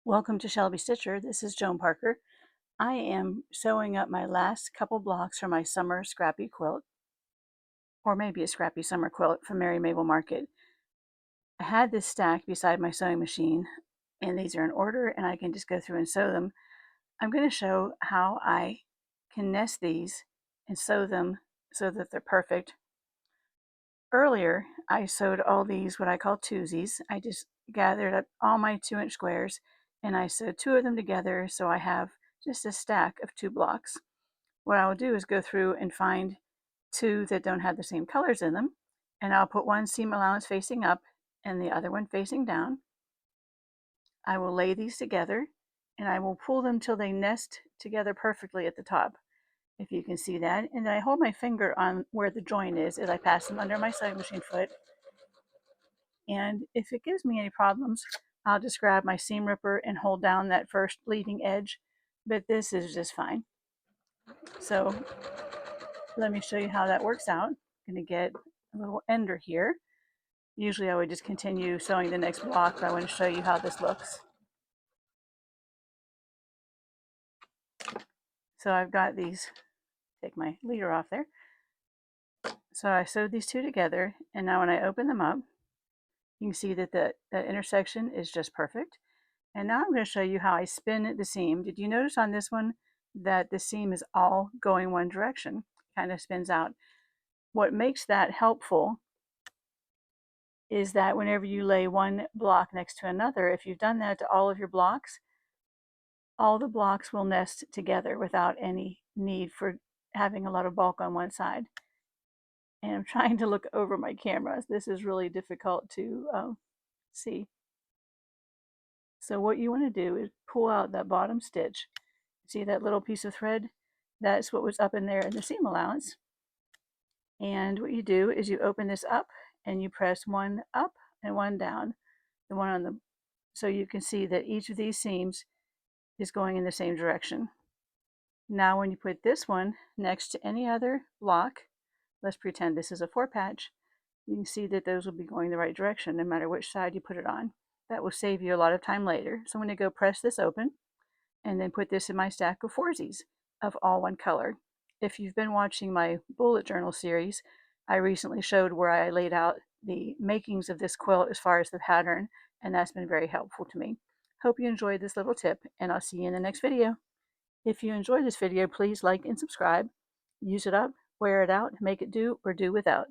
Welcome to Shelby Stitcher. This is Joan Parker. I am sewing up my last couple blocks for my summer scrappy quilt, or maybe a scrappy summer quilt from Mary Mabel Market. I had this stacked beside my sewing machine, and these are in order, and I can just go through and sew them. I'm going to show how I can nest these and sew them so that they're perfect. Earlier, I sewed all these what I call twosies. I just gathered up all my 2-inch squares and I sewed two of them together so I have just a stack of 2 blocks. What I'll do is go through and find 2 that don't have the same colors in them, and I'll put one seam allowance facing up and the other one facing down. I will lay these together and I will pull them till they nest together perfectly at the top, if you can see that. And then I hold my finger on where the join is as I pass them under my sewing machine foot. And if it gives me any problems, I'll just grab my seam ripper and hold down that first leading edge, but this is just fine. So let me show you how that works out. I'm going to get a little ender here. Usually I would just continue sewing the next block, but I want to show you how this looks. So I've got these, take my leader off there. So I sewed these two together, and now when I open them up, you can see that the intersection is just perfect. And now I'm going to show you how I spin the seam. Did you notice on this one that the seam is all going one direction? Kind of spins out. What makes that helpful is that whenever you lay one block next to another, if you've done that to all of your blocks, all the blocks will nest together without any need for having a lot of bulk on one side. And I'm trying to look over my camera. This is really difficult to see. So what you want to do is pull out that bottom stitch. See that little piece of thread? That's what was up in there in the seam allowance. And what you do is you open this up and you press one up and one down. The one on the, so you can see that each of these seams is going in the same direction. Now when you put this one next to any other block, let's pretend this is a 4-patch, you can see that those will be going the right direction no matter which side you put it on. That will save you a lot of time later. So I'm going to go press this open and then put this in my stack of 4sies of all one color. If you've been watching my bullet journal series, I recently showed where I laid out the makings of this quilt as far as the pattern, and that's been very helpful to me. Hope you enjoyed this little tip, and I'll see you in the next video. If you enjoyed this video, please like and subscribe. Use it up, wear it out, make it do, or do without.